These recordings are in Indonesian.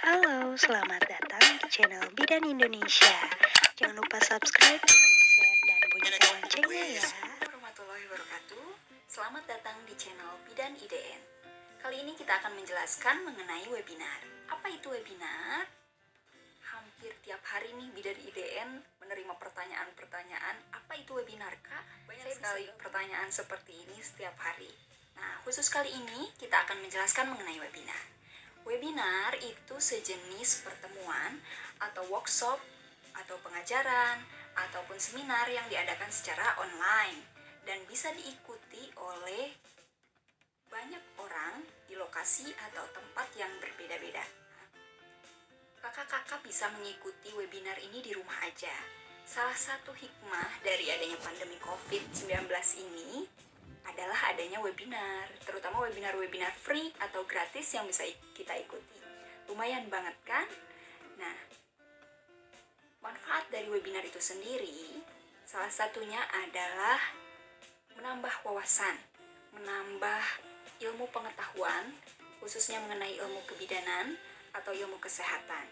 Halo, selamat datang di channel Bidan Indonesia. Jangan lupa subscribe, like, share, dan bunyikan loncengnya ya. Assalamualaikum warahmatullahi wabarakatuh. Selamat datang di channel Bidan IDN. Kali ini kita akan menjelaskan mengenai webinar. Apa itu webinar? Hampir tiap hari nih Bidan IDN menerima pertanyaan-pertanyaan, apa itu webinar Kak? Banyak sekali pertanyaan seperti ini setiap hari. Nah, khusus kali ini kita akan menjelaskan mengenai webinar. Webinar itu sejenis pertemuan atau workshop atau pengajaran ataupun seminar yang diadakan secara online dan bisa diikuti oleh banyak orang di lokasi atau tempat yang berbeda-beda. Kakak-kakak bisa mengikuti webinar ini di rumah aja. Salah satu hikmah dari adanya pandemi COVID-19 ini adalah adanya webinar, terutama webinar-webinar free atau gratis yang bisa kita ikuti. Lumayan banget kan? Nah, manfaat dari webinar itu sendiri, salah satunya adalah menambah wawasan, menambah ilmu pengetahuan, khususnya mengenai ilmu kebidanan atau ilmu kesehatan.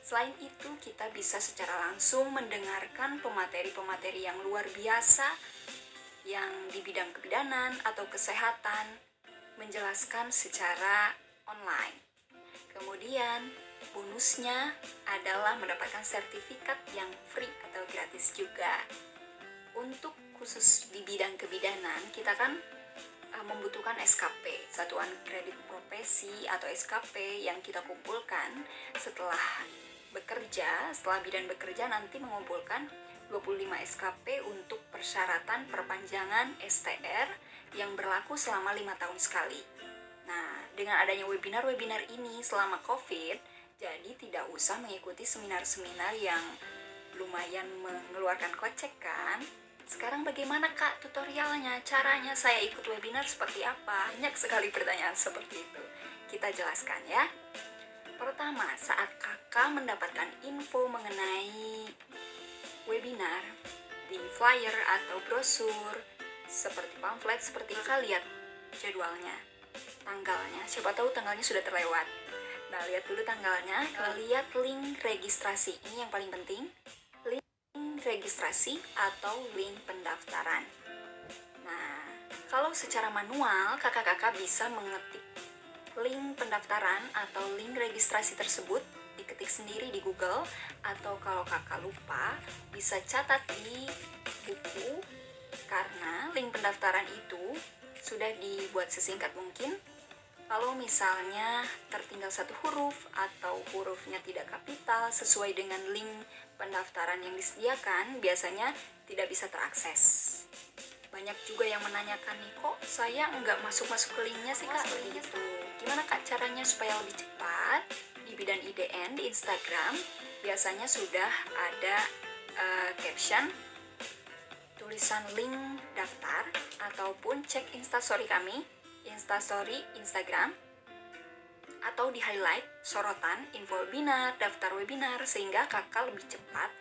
Selain itu, kita bisa secara langsung mendengarkan pemateri-pemateri yang luar biasa yang di bidang kebidanan atau kesehatan menjelaskan secara online. Kemudian bonusnya adalah mendapatkan sertifikat yang free atau gratis juga. Untuk khusus di bidang kebidanan, kita kan membutuhkan SKP, Satuan Kredit Profesi atau SKP yang kita kumpulkan setelah bekerja, setelah bidan bekerja nanti mengumpulkan 25 SKP untuk persyaratan perpanjangan STR yang berlaku selama 5 tahun sekali. Nah, dengan adanya webinar-webinar ini selama COVID, jadi tidak usah mengikuti seminar-seminar yang lumayan mengeluarkan kocek kan? Sekarang bagaimana Kak tutorialnya? Caranya saya ikut webinar seperti apa? Banyak sekali pertanyaan seperti itu. Kita jelaskan ya. Pertama, saat kakak mendapatkan info mengenai webinar di flyer atau brosur seperti pamflet, seperti kakak lihat jadwalnya, tanggalnya, siapa tahu tanggalnya sudah terlewat. Nah, lihat dulu tanggalnya, lihat link registrasi, ini yang paling penting, link registrasi atau link pendaftaran. Nah, kalau secara manual kakak-kakak bisa mengetik link pendaftaran atau link registrasi tersebut, diketik sendiri di Google, atau kalau kakak lupa bisa catat di buku, karena link pendaftaran itu sudah dibuat sesingkat mungkin. Kalau misalnya tertinggal satu huruf atau hurufnya tidak kapital sesuai dengan link pendaftaran yang disediakan, biasanya tidak bisa terakses. Banyak juga yang menanyakan nih, kok saya nggak masuk-masuk ke linknya sih Kak? Begitu. Gimana Kak caranya supaya lebih cepat? Di Bidan IDN di Instagram biasanya sudah ada caption tulisan link daftar, ataupun cek instastory kami, instastory Instagram, atau di highlight sorotan info webinar, daftar webinar, sehingga kakak lebih cepat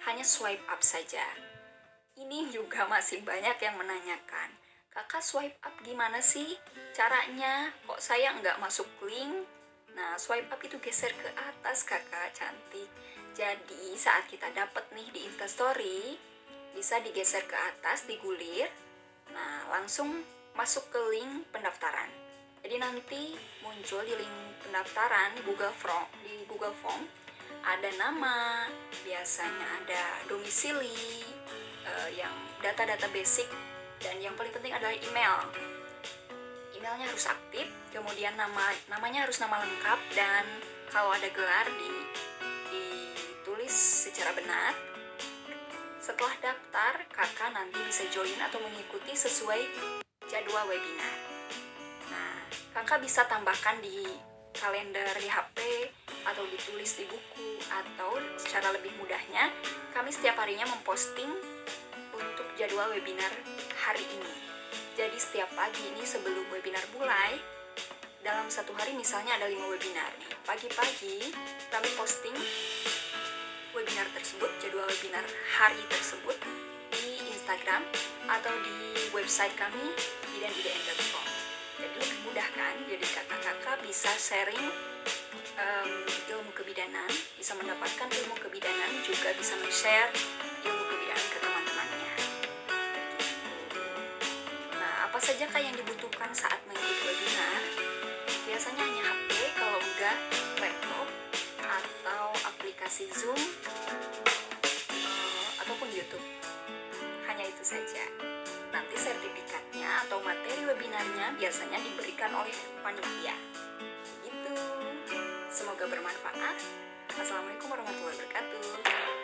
hanya swipe up saja. Ini juga masih banyak yang menanyakan, kakak swipe up gimana sih caranya? Kok saya nggak masuk link? Nah, swipe up itu geser ke atas kakak, cantik. Jadi saat kita dapat nih di Instastory, bisa digeser ke atas, digulir. Nah, langsung masuk ke link pendaftaran. Jadi nanti muncul di link pendaftaran di Google Form ada nama, biasanya ada domisili, yang data-data basic, dan yang paling penting adalah email. Emailnya harus aktif, kemudian namanya harus nama lengkap, dan kalau ada gelar ditulis secara benar. Setelah daftar, kakak nanti bisa join atau mengikuti sesuai jadwal webinar. Nah, kakak bisa tambahkan di kalender di HP atau ditulis di buku, atau secara lebih mudahnya kami setiap harinya memposting untuk jadwal webinar hari ini. Jadi setiap pagi ini sebelum webinar mulai, dalam satu hari misalnya ada 5 webinar nih. Pagi-pagi kami posting webinar tersebut, jadwal webinar hari tersebut di Instagram atau di website kami bidanidn.com. Jadi lebih mudah kan? Jadi kakak-kakak bisa sharing ilmu kebidanan kebidanan, bisa mendapatkan ilmu kebidanan, juga bisa men-share ilmu kebidanan ke teman-temannya. Nah, apa saja kah yang dibutuhkan saat mengikuti webinar? Biasanya hanya HP, kalau enggak laptop atau aplikasi Zoom ataupun YouTube. Hanya itu saja. Nanti sertifikatnya atau materi webinarnya biasanya diberikan oleh panitia. Gitu. Semoga bermanfaat. Assalamualaikum warahmatullahi wabarakatuh.